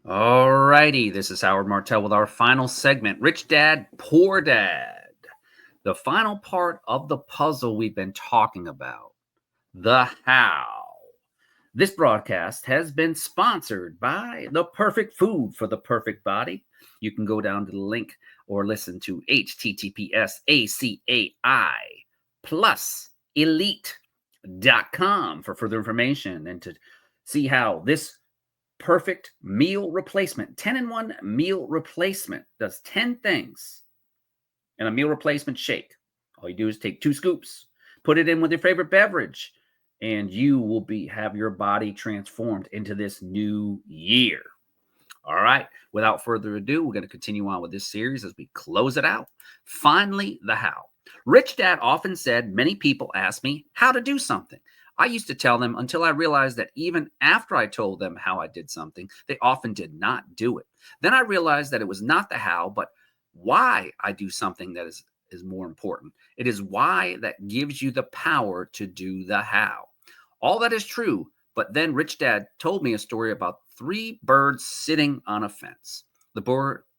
All righty, this is Howard Martell with our final segment, Rich Dad, Poor Dad. The final part of the puzzle we've been talking about, the how. This broadcast has been sponsored by the perfect food for the perfect body. You can go down to the link or listen to https ACAI plus elite.com for further information and to see how this perfect meal replacement, 10 in 1 meal replacement, does 10 things in a meal replacement shake. All you do is take 2 scoops, put it in with your favorite beverage, and you will have your body transformed into this new year. All right, without further ado, we're going to continue on with this series as we close it out. Finally, the how. Rich Dad often said, many people ask me how to do something. I used to tell them until I realized that even after I told them how I did something, they often did not do it. Then I realized that it was not the how, but why I do something that is more important. It is why that gives you the power to do the how. All that is true, but then Rich Dad told me a story about 3 birds sitting on a fence. The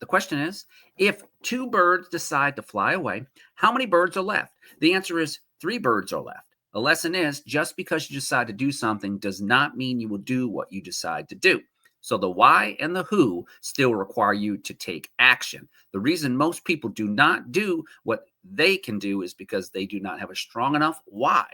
question is, if 2 birds decide to fly away, how many birds are left? The answer is 3 birds are left. The lesson is, just because you decide to do something does not mean you will do what you decide to do. So the why and the who still require you to take action. The reason most people do not do what they can do is because they do not have a strong enough why.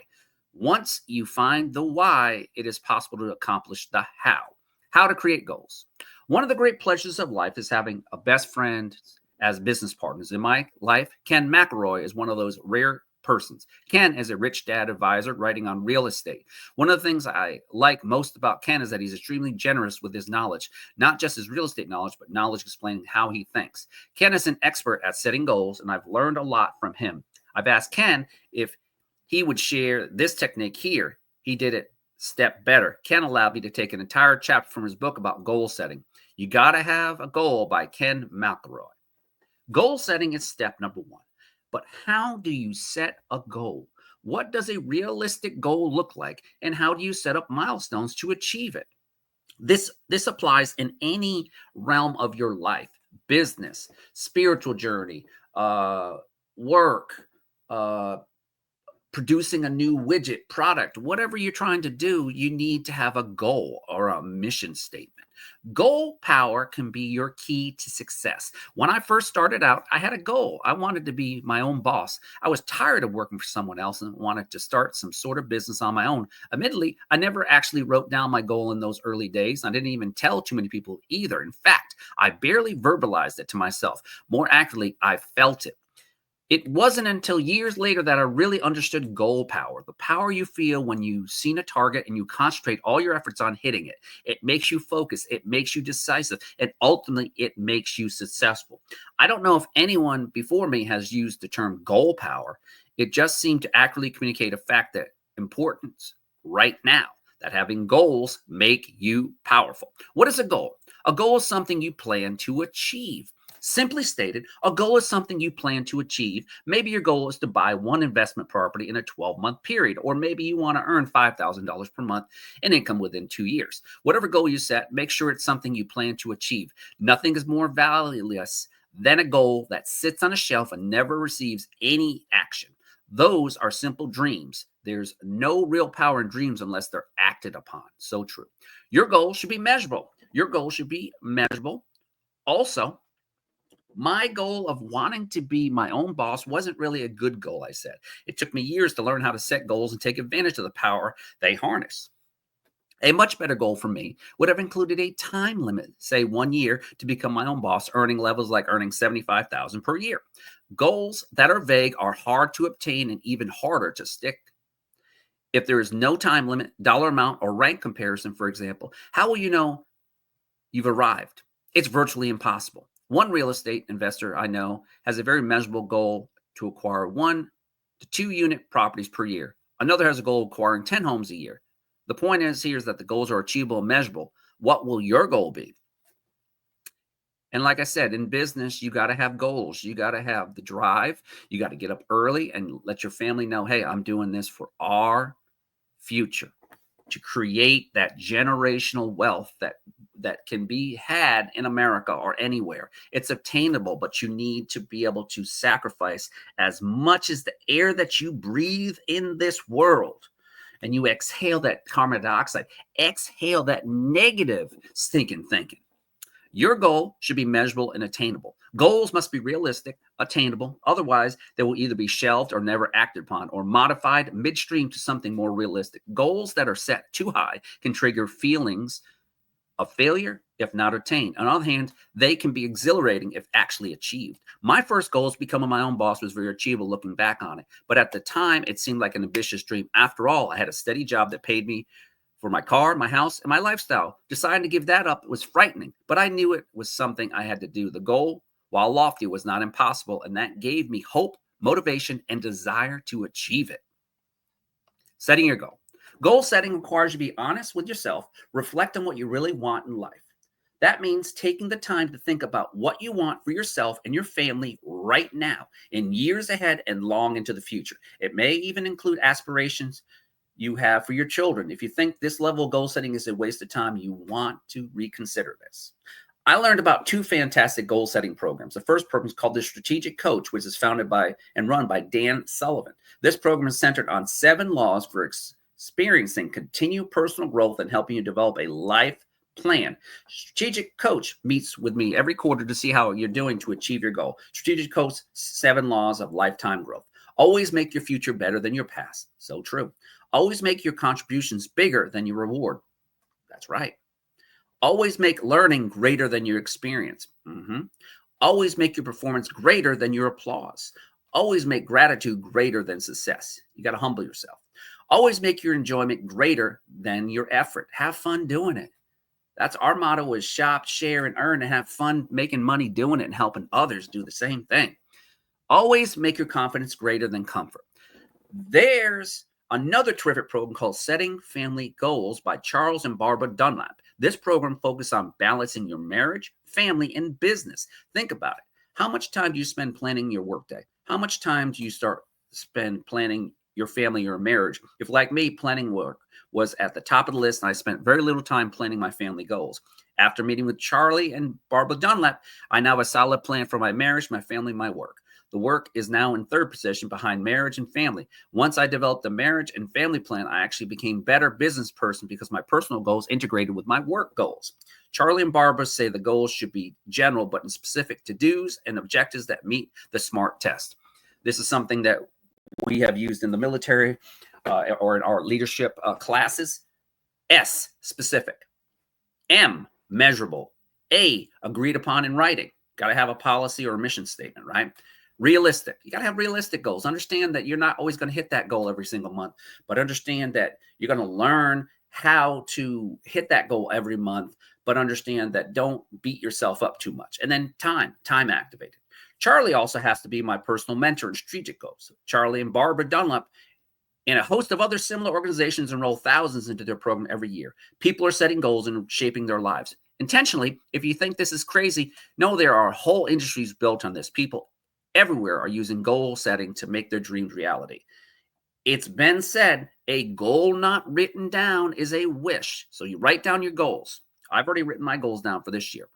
Once you find the why, it is possible to accomplish the how. How to create goals. One of the great pleasures of life is having a best friend as business partners. In my life, Ken McElroy is one of those rare persons. Ken is a rich dad advisor writing on real estate. One of the things I like most about Ken is that he's extremely generous with his knowledge, not just his real estate knowledge, but knowledge explaining how he thinks. Ken is an expert at setting goals, and I've learned a lot from him. I've asked Ken if he would share this technique here. He did it step better. Ken allowed me to take an entire chapter from his book about goal setting. You got to have a goal by Ken McElroy. Goal setting is step number 1. But how do you set a goal? What does a realistic goal look like? And how do you set up milestones to achieve it? This applies in any realm of your life, business, spiritual journey, work, uh, producing a new widget, product, whatever you're trying to do, you need to have a goal or a mission statement. Goal power can be your key to success. When I first started out, I had a goal. I wanted to be my own boss. I was tired of working for someone else and wanted to start some sort of business on my own. Admittedly, I never actually wrote down my goal in those early days. I didn't even tell too many people either. In fact, I barely verbalized it to myself. More accurately, I felt it. It wasn't until years later that I really understood goal power, the power you feel when you've seen a target and you concentrate all your efforts on hitting it. It makes you focus, it makes you decisive, and ultimately it makes you successful. I don't know if anyone before me has used the term goal power. It just seemed to accurately communicate a fact that importance right now, that having goals make you powerful. What is a goal? A goal is something you plan to achieve. Simply stated, a goal is something you plan to achieve. Maybe your goal is to buy one investment property in a 12-month period, or maybe you want to earn $5,000 per month in income within 2 years. Whatever goal you set, make sure it's something you plan to achieve. Nothing is more valueless than a goal that sits on a shelf and never receives any action. Those are simple dreams. There's no real power in dreams unless they're acted upon. So true. Your goal should be measurable. Your goal should be measurable. Also, my goal of wanting to be my own boss wasn't really a good goal, I said. It took me years to learn how to set goals and take advantage of the power they harness. A much better goal for me would have included a time limit, say 1 year, to become my own boss, earning levels like earning $75,000 per year. Goals that are vague are hard to obtain and even harder to stick. If there is no time limit, dollar amount, or rank comparison, for example, how will you know you've arrived? It's virtually impossible. One real estate investor I know has a very measurable goal to acquire 1 to 2 unit properties per year. Another has a goal of acquiring 10 homes a year. The point is that the goals are achievable and measurable. What will your goal be? And like I said, in business, you got to have goals. You got to have the drive. You got to get up early and let your family know, hey, I'm doing this for our future, to create that generational wealth that that can be had in America or anywhere. It's obtainable, but you need to be able to sacrifice as much as the air that you breathe in this world. And you exhale that carbon dioxide, exhale that negative stinking thinking. Your goal should be measurable and attainable. Goals must be realistic, attainable. Otherwise, they will either be shelved or never acted upon or modified midstream to something more realistic. Goals that are set too high can trigger feelings of failure if not attained. On the other hand, they can be exhilarating if actually achieved. My first goal is becoming my own boss was very achievable looking back on it. But at the time, it seemed like an ambitious dream. After all, I had a steady job that paid me for my car, my house, and my lifestyle. Deciding to give that up was frightening, but I knew it was something I had to do. The goal, while lofty, was not impossible, and that gave me hope, motivation, and desire to achieve it. Setting your goal. Goal setting requires you to be honest with yourself, reflect on what you really want in life. That means taking the time to think about what you want for yourself and your family right now, in years ahead and long into the future. It may even include aspirations you have for your children. If you think this level of goal setting is a waste of time, you want to reconsider this. I learned about two fantastic goal setting programs. The first program is called the Strategic Coach, which is founded by and run by Dan Sullivan. This program is centered on 7 laws for experiencing continued personal growth and helping you develop a life plan. Strategic Coach meets with me every quarter to see how you're doing to achieve your goal. Strategic Coach, 7 laws of lifetime growth. Always make your future better than your past. So true. Always make your contributions bigger than your reward. That's right. Always make learning greater than your experience. Always make your performance greater than your applause. Always make gratitude greater than success. You got to humble yourself. Always make your enjoyment greater than your effort. Have fun doing it. That's our motto, is shop, share, and earn, and have fun making money doing it and helping others do the same thing. Always make your confidence greater than comfort. There's another terrific program called Setting Family Goals by Charles and Barbara Dunlap. This program focuses on balancing your marriage, family, and business. Think about it. How much time do you spend planning your workday? How much time do you spend planning your family or marriage? If, like me, planning work was at the top of the list, and I spent very little time planning my family goals. After meeting with Charlie and Barbara Dunlap, I now have a solid plan for my marriage, my family, my work. The work is now in third position behind marriage and family. Once I developed the marriage and family plan, I actually became a better business person because my personal goals integrated with my work goals. Charlie and Barbara say the goals should be general, but in specific to-dos and objectives that meet the SMART test. This is something that we have used in the military or in our leadership classes. S, specific. M, measurable. A, agreed upon in writing. Got to have a policy or a mission statement, right? Realistic. You got to have realistic goals. Understand that you're not always going to hit that goal every single month, but understand that you're going to learn how to hit that goal every month, but understand that don't beat yourself up too much. And then time activated. Charlie also has to be my personal mentor in strategic goals. Charlie and Barbara Dunlap and a host of other similar organizations enroll thousands into their program every year. People are setting goals and shaping their lives intentionally. If you think this is crazy, no, there are whole industries built on this. People everywhere are using goal setting to make their dreams reality. It's been said, a goal not written down is a wish. So you write down your goals. I've already written my goals down for this year.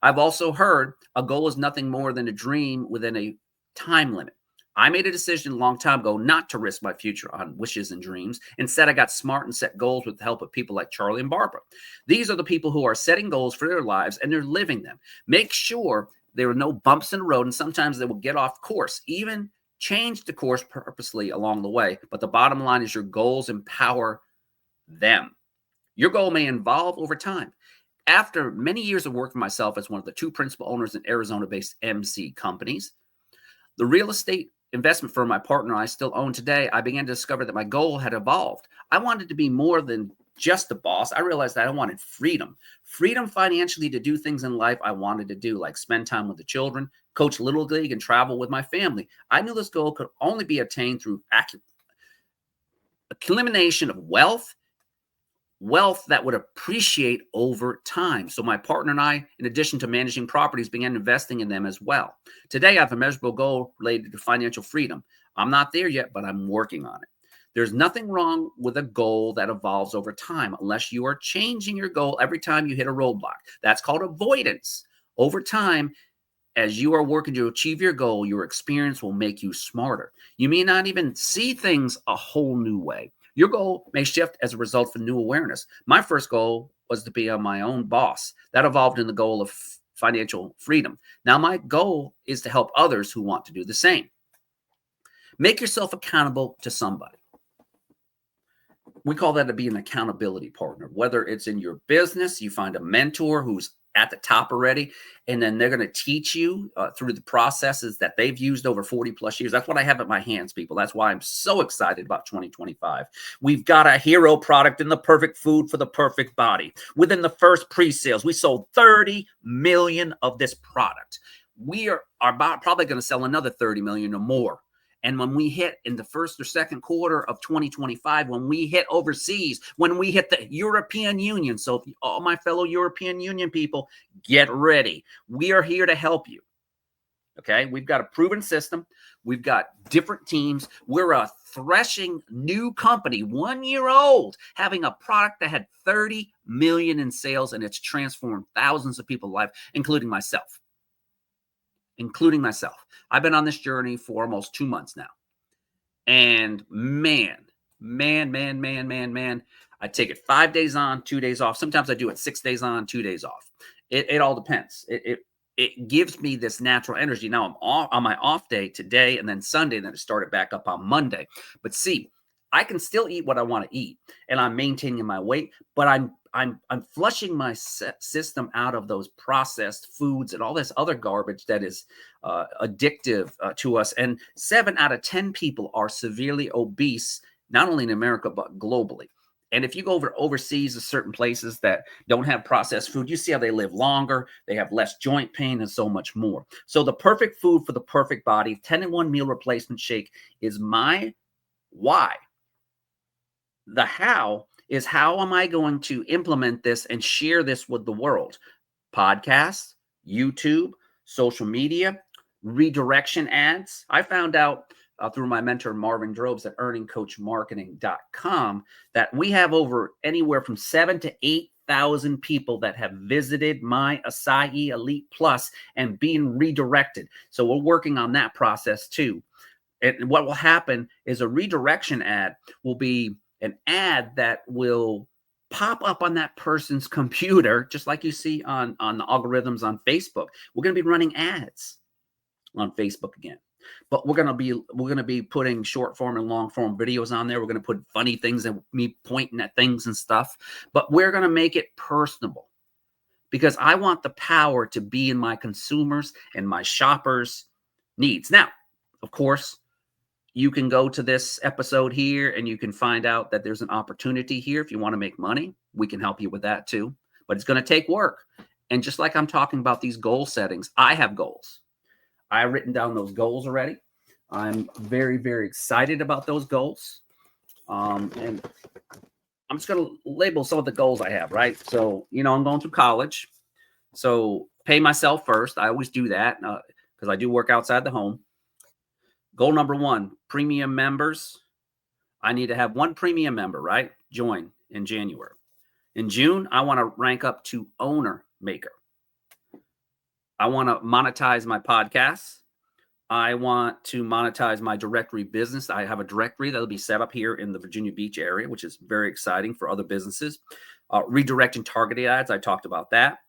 I've also heard a goal is nothing more than a dream within a time limit. I made a decision a long time ago not to risk my future on wishes and dreams. Instead, I got smart and set goals with the help of people like Charlie and Barbara. These are the people who are setting goals for their lives and they're living them. Make sure there are no bumps in the road, and sometimes they will get off course, even change the course purposely along the way. But the bottom line is your goals empower them. Your goal may evolve over time. After many years of work for myself as one of the 2 principal owners in Arizona-based MC companies, the real estate investment firm my partner and I still own today, I began to discover that my goal had evolved. I wanted to be more than just a boss. I realized that I wanted freedom financially to do things in life I wanted to do, like spend time with the children, coach Little League, and travel with my family. I knew this goal could only be attained through accumulation of wealth that would appreciate over time. So my partner and I, in addition to managing properties, began investing in them as well. Today, I have a measurable goal related to financial freedom. I'm not there yet, but I'm working on it. There's nothing wrong with a goal that evolves over time, unless you are changing your goal every time you hit a roadblock. That's called avoidance. Over time, as you are working to achieve your goal, your experience will make you smarter. You may not even see things a whole new way. Your goal may shift as a result of new awareness. My first goal was to be my own boss. That evolved in the goal of financial freedom. Now, my goal is to help others who want to do the same. Make yourself accountable to somebody. We call that to be an accountability partner. Whether it's in your business, you find a mentor who's at the top already, and then they're going to teach you through the processes that they've used over 40 plus years. That's what I have at my hands, people. That's why I'm so excited about 2025. We've got a hero product in the perfect food for the perfect body. Within the first pre-sales, we sold 30 million of this product. We are probably going to sell another 30 million or more. And when we hit in the first or second quarter of 2025, when we hit overseas, when we hit the European Union, so all my fellow European Union people, get ready. We are here to help you. Okay, we've got a proven system. We've got different teams. We're a threshing new company, 1 year old, having a product that had 30 million in sales, and it's transformed thousands of people's lives, including myself. I've been on this journey for almost 2 months now. And man, I take it 5 days on, 2 days off. Sometimes I do it 6 days on, 2 days off. It all depends. It gives me this natural energy. Now I'm off on my off day today and then Sunday, and then it started back up on Monday. But see, I can still eat what I want to eat, and I'm maintaining my weight, but I'm flushing my system out of those processed foods and all this other garbage that is addictive to us. And 7 out of 10 people are severely obese, not only in America, but globally. And if you go overseas to certain places that don't have processed food, you see how they live longer, they have less joint pain, and so much more. So the perfect food for the perfect body, 10-in-1 meal replacement shake, is my why. The how is, how am I going to implement this and share this with the world? Podcasts, YouTube, social media, redirection ads. I found out through my mentor, Marvin Drobes, at earningcoachmarketing.com, that we have over anywhere from 7,000 to 8,000 people that have visited my Acai Elite Plus and being redirected. So we're working on that process too. And what will happen is a redirection ad will be an ad that will pop up on that person's computer, just like you see on the algorithms on Facebook. We're going to be running ads on Facebook again, but we're going to be putting short form and long form videos on there. We're going to put funny things and me pointing at things and stuff, but we're going to make it personable, because I want the power to be in my consumers and my shoppers' needs. Now, of course, you can go to this episode here and you can find out that there's an opportunity here. If you want to make money, we can help you with that too. But it's going to take work. And just like I'm talking about these goal settings, I have goals. I have written down those goals already. I'm very, very excited about those goals. And I'm just going to label some of the goals I have, right? So, I'm going through college. So pay myself first. I always do that because I do work outside the home. Goal number 1, premium members. I need to have 1 premium member, right? Join in January. In June, I want to rank up to owner maker. I want to monetize my podcasts. I want to monetize my directory business. I have a directory that'll be set up here in the Virginia Beach area, which is very exciting for other businesses. Redirecting targeted ads. I talked about that.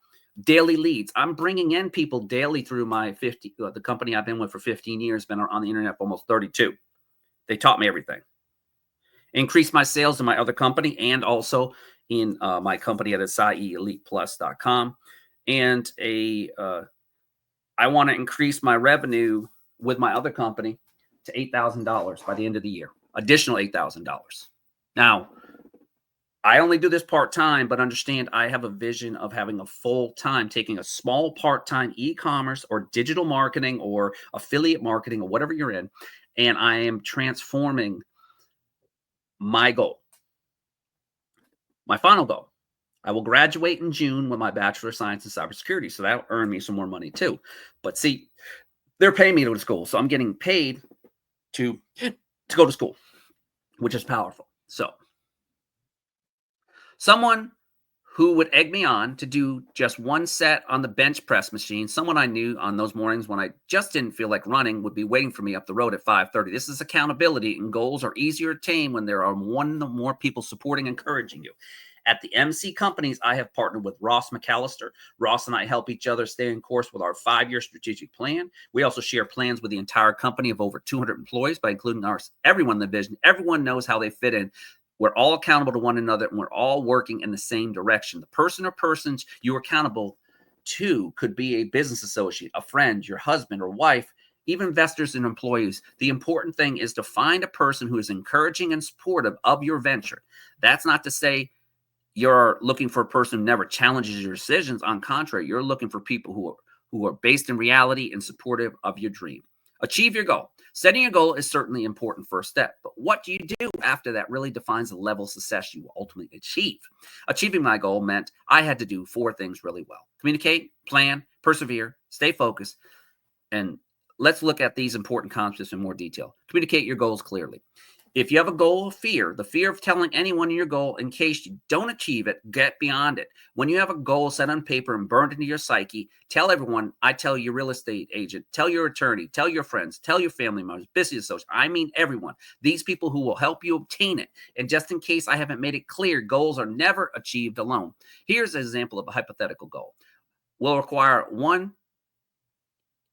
Daily leads. I'm bringing in people daily through my the company I've been with for 15 years, been on the internet for almost 32. They taught me everything. Increase my sales in my other company and also in my company at acaieliteplus.com. And I want to increase my revenue with my other company to $8,000 by the end of the year. Additional $8,000. Now, I only do this part-time, but understand I have a vision of having a full-time, taking a small part-time e-commerce or digital marketing or affiliate marketing or whatever you're in, and I am transforming my goal. My final goal. I will graduate in June with my Bachelor of Science in Cybersecurity, so that'll earn me some more money too. But see, they're paying me to go to school, so I'm getting paid to go to school. which is powerful. So, someone who would egg me on to do just one set on the bench press machine, someone I knew on those mornings when I just didn't feel like running, would be waiting for me up the road at 5:30. This is accountability, and goals are easier to attain when there are one or more people supporting and encouraging you. At the MC companies, I have partnered with Ross McAllister. Ross and I help each other stay in course with our 5-year strategic plan. We also share plans with the entire company of over 200 employees, by including everyone in the vision. Everyone knows how they fit in. We're all accountable to one another, and we're all working in the same direction. The person or persons you're accountable to could be a business associate, a friend, your husband or wife, even investors and employees. The important thing is to find a person who is encouraging and supportive of your venture. That's not to say you're looking for a person who never challenges your decisions. On contrary, you're looking for people who are based in reality and supportive of your dream. Achieve your goal. Setting a goal is certainly an important first step, but what do you do after that really defines the level of success you will ultimately achieve. Achieving my goal meant I had to do 4 things really well: communicate, plan, persevere, stay focused. And let's look at these important concepts in more detail. Communicate your goals clearly. If you have a goal of fear, the fear of telling anyone your goal in case you don't achieve it, get beyond it. When you have a goal set on paper and burned into your psyche, tell everyone. I tell your real estate agent, tell your attorney, tell your friends, tell your family members, business associates. I mean everyone. These people who will help you obtain it. And just in case I haven't made it clear, goals are never achieved alone. Here's an example of a hypothetical goal. Will require one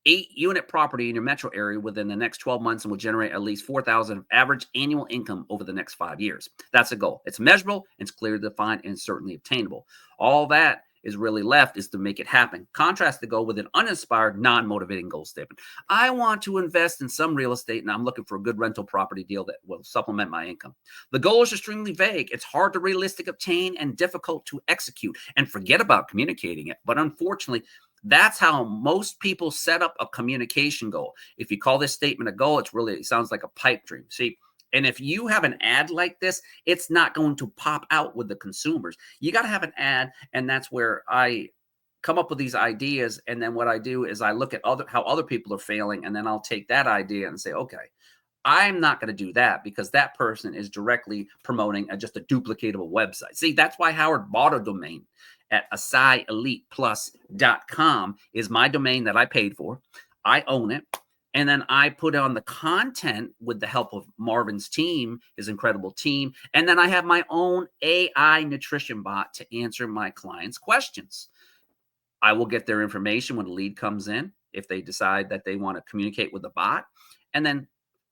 8-unit property in your metro area within the next 12 months and will generate at least 4,000 of average annual income over the next 5 years. That's a goal. It's measurable, it's clearly defined, and certainly obtainable. All that is really left is to make it happen. Contrast the goal with an uninspired, non-motivating goal statement. I want to invest in some real estate and I'm looking for a good rental property deal that will supplement my income. The goal is extremely vague. It's hard to realistically obtain and difficult to execute. And forget about communicating it. But unfortunately, that's how most people set up a communication goal. If you call this statement a goal, it sounds like a pipe dream. See, and if you have an ad like this, it's not going to pop out with the consumers. You got to have an ad, and that's where I come up with these ideas. And then what I do is I look at how other people are failing, and then I'll take that idea and say, okay, I'm not going to do that because that person is directly promoting just a duplicatable website. See, that's why Howard bought a domain at AsaiElitePlus.com is my domain that I paid for. I own it. And then I put on the content with the help of Marvin's team, his incredible team. And then I have my own AI nutrition bot to answer my clients' questions. I will get their information when the lead comes in, if they decide that they want to communicate with the bot, and then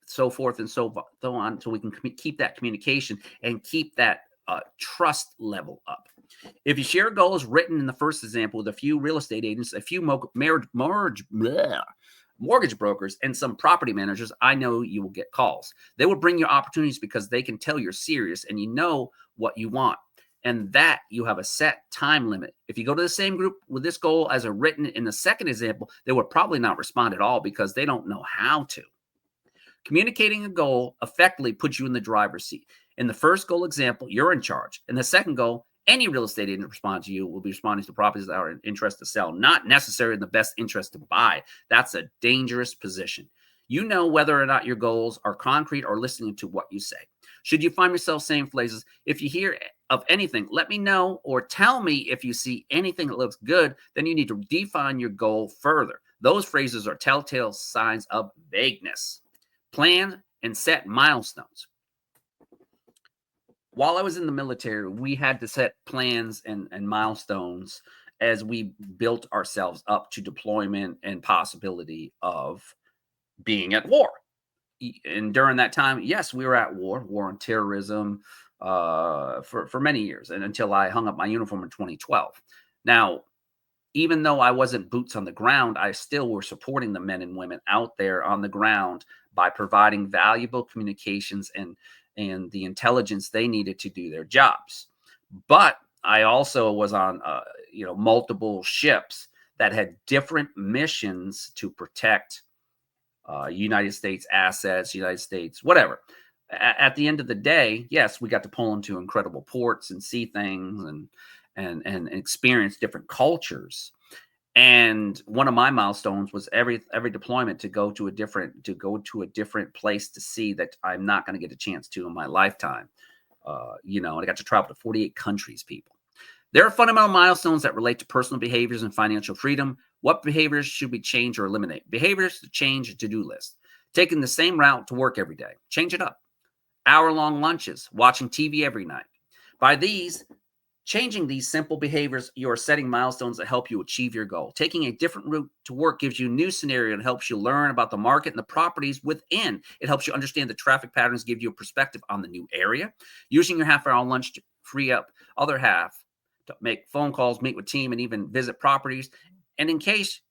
so forth and so on, so we can keep that communication and keep that trust level up. If you share goals written in the first example with a few real estate agents, a few mortgage brokers, and some property managers, I know you will get calls. They will bring you opportunities because they can tell you're serious and you know what you want, and that you have a set time limit. If you go to the same group with this goal as written in the second example, they will probably not respond at all because they don't know how to. Communicating a goal effectively puts you in the driver's seat. In the first goal example, you're in charge. In the second goal, any real estate agent respond to you will be responding to properties that are in interest to sell, not necessarily in the best interest to buy. That's a dangerous position. You know whether or not your goals are concrete or listening to what you say. Should you find yourself saying phrases, if you hear of anything, let me know, or tell me if you see anything that looks good, then you need to define your goal further. Those phrases are telltale signs of vagueness. Plan and set milestones. While I was in the military, we had to set plans and milestones as we built ourselves up to deployment and possibility of being at war. And during that time, yes, we were at war on terrorism for many years, and until I hung up my uniform in 2012. Now, even though I wasn't boots on the ground, I still were supporting the men and women out there on the ground by providing valuable communications and the intelligence they needed to do their jobs. But I also was on multiple ships that had different missions to protect United States assets, United States, whatever. At the end of the day, yes, we got to pull into incredible ports and see things and experience different cultures. And one of my milestones was every deployment to go to a different place to see that I'm not going to get a chance to in my lifetime. And I got to travel to 48 countries, people. There are fundamental milestones that relate to personal behaviors and financial freedom. What behaviors should we change or eliminate? Behaviors to change a to-do list. Taking the same route to work every day. Change it up. Hour-long lunches. Watching TV every night. By changing these simple behaviors, you are setting milestones that help you achieve your goal. Taking a different route to work gives you a new scenario and helps you learn about the market and the properties within. It helps you understand the traffic patterns, give you a perspective on the new area. Using your half-hour lunch to free up other half to make phone calls, meet with team, and even visit properties. And in case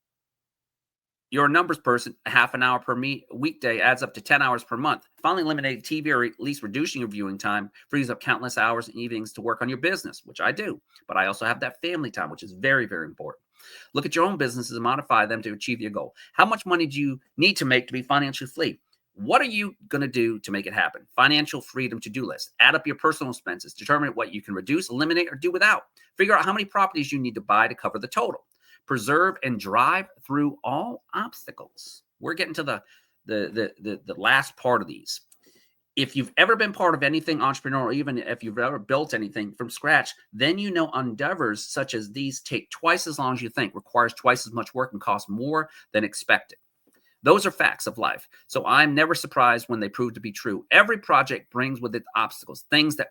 you're a numbers person, a half an hour per weekday adds up to 10 hours per month. Finally, eliminating TV or at least reducing your viewing time frees up countless hours and evenings to work on your business, which I do. But I also have that family time, which is very, very important. Look at your own businesses and modify them to achieve your goal. How much money do you need to make to be financially free? What are you going to do to make it happen? Financial freedom to-do list. Add up your personal expenses. Determine what you can reduce, eliminate, or do without. Figure out how many properties you need to buy to cover the total. Preserve and drive through all obstacles. We're getting to the last part of these. If you've ever been part of anything entrepreneurial, even if you've ever built anything from scratch, then you know endeavors such as these take twice as long as you think, requires twice as much work, and cost more than expected. Those are facts of life. So I'm never surprised when they prove to be true. Every project brings with it obstacles, things that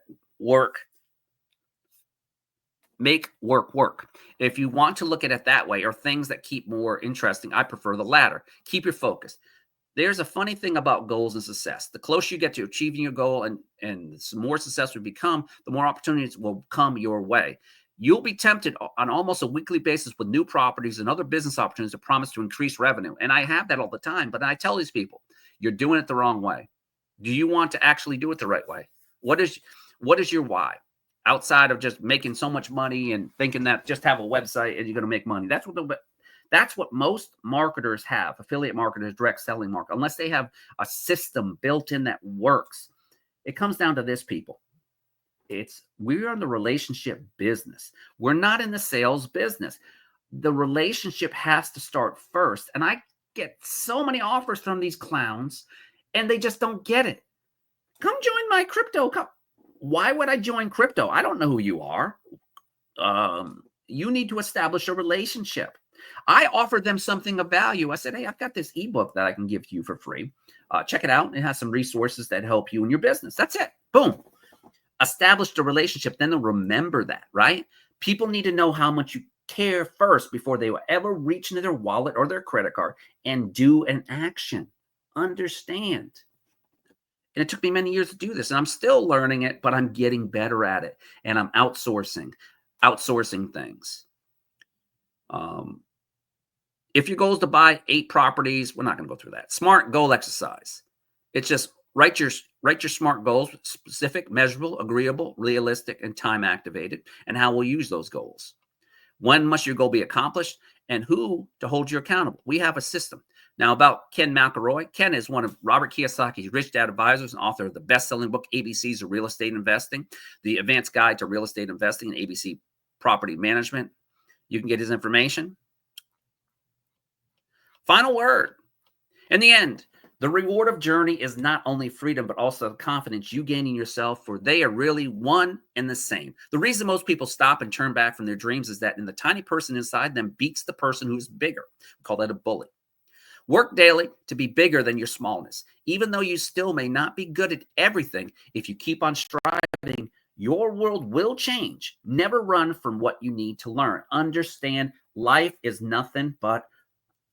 make work. If you want to look at it that way, or things that keep more interesting, I prefer the latter. Keep your focus. There's a funny thing about goals and success. The closer you get to achieving your goal and the more successful you become, the more opportunities will come your way. You'll be tempted on almost a weekly basis with new properties and other business opportunities that promise to increase revenue. And I have that all the time, but I tell these people, you're doing it the wrong way. Do you want to actually do it the right way? What is your why? Outside of just making so much money and thinking that just have a website and you're going to make money. That's what most marketers have, affiliate marketers, direct selling market, unless they have a system built in that works. It comes down to this, people. We're in the relationship business. We're not in the sales business. The relationship has to start first. And I get so many offers from these clowns and they just don't get it. Come join my crypto. Why would I join crypto? I don't know who you are. You need to establish a relationship. I offered them something of value. I said, hey, I've got this ebook that I can give to you for free. Check it out. It has some resources that help you in your business. That's it. Boom. Establish a relationship. Then they'll remember that, right? People need to know how much you care first before they will ever reach into their wallet or their credit card and do an action. Understand. And it took me many years to do this, and I'm still learning it, but I'm getting better at it. And I'm outsourcing things. If your goal is to buy 8 properties, we're not going to go through that. Smart goal exercise. It's just write your smart goals, specific, measurable, agreeable, realistic, and time activated, and how we'll use those goals. When must your goal be accomplished, and who to hold you accountable? We have a system. Now, about Ken McElroy. Ken is one of Robert Kiyosaki's Rich Dad advisors and author of the best-selling book, ABCs of Real Estate Investing, the Advanced Guide to Real Estate Investing, and ABC Property Management. You can get his information. Final word. In the end, the reward of journey is not only freedom, but also the confidence you gain in yourself, for they are really one and the same. The reason most people stop and turn back from their dreams is that the tiny person inside them beats the person who's bigger. We call that a bully. Work daily to be bigger than your smallness. Even though you still may not be good at everything, if you keep on striving, your world will change. Never run from what you need to learn. Understand life is nothing but,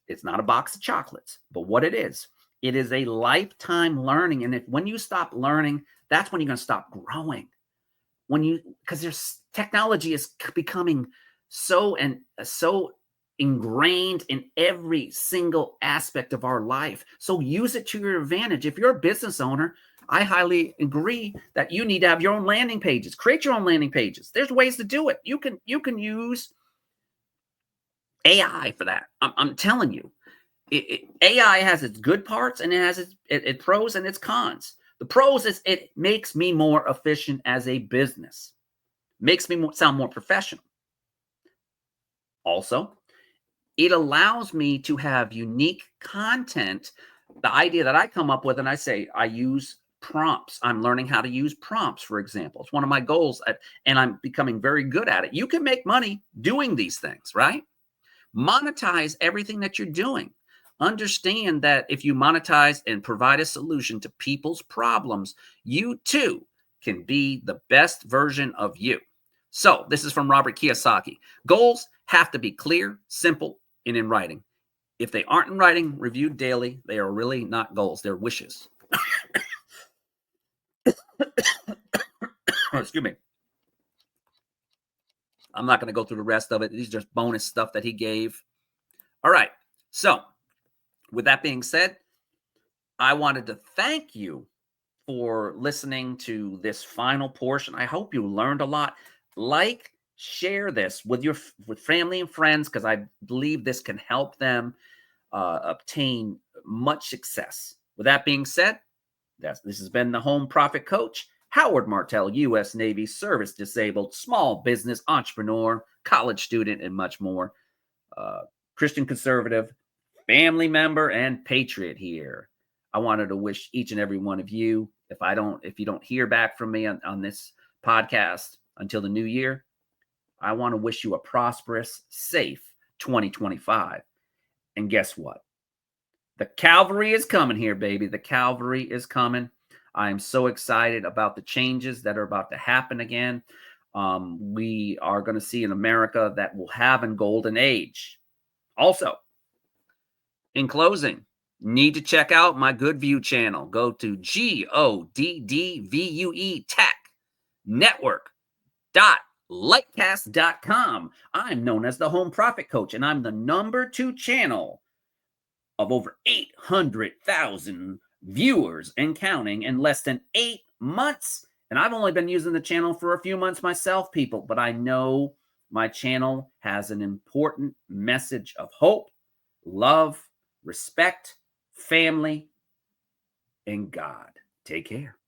it's not a box of chocolates, but what it is a lifetime learning. And when you stop learning, that's when you're going to stop growing. Because there's technology is becoming so ingrained in every single aspect of our life. So use it to your advantage. If you're a business owner, I highly agree that you need to have your own landing pages. Create your own landing pages. There's ways to do it. You can use AI for that. I'm telling you, AI has its good parts and it has its pros and its cons. The pros is it makes me more efficient as a business, makes me sound more professional. Also, It allows me to have unique content. The idea that I come up with, and I say, I use prompts. I'm learning how to use prompts, for example. It's one of my goals, and I'm becoming very good at it. You can make money doing these things, right? Monetize everything that you're doing. Understand that if you monetize and provide a solution to people's problems, you too can be the best version of you. So, this is from Robert Kiyosaki. Goals have to be clear, simple, and in writing. If they aren't in writing, reviewed daily, they are really not goals, they're wishes. Excuse me. I'm not going to go through the rest of it. These are just bonus stuff that he gave. All right. So, with that being said, I wanted to thank you for listening to this final portion. I hope you learned a lot. Like, share this with your with family and friends because I believe this can help them obtain much success. With that being said, this has been the Home Profit Coach, Howard Martell, U.S. Navy, service disabled, small business entrepreneur, college student, and much more. Christian conservative, family member, and patriot here. I wanted to wish each and every one of you, if you don't hear back from me on this podcast until the new year, I want to wish you a prosperous, safe 2025. And guess what? The cavalry is coming here, baby. The cavalry is coming. I am so excited about the changes that are about to happen again. We are going to see an America that will have a golden age. Also, in closing, need to check out my Good View channel. Go to GODDVUE Tech Network lightcast.com. I'm known as the Home Profit Coach, and I'm the #2 channel of over 800,000 viewers and counting in less than 8 months. And I've only been using the channel for a few months myself, people, but I know my channel has an important message of hope, love, respect, family, and God. Take care.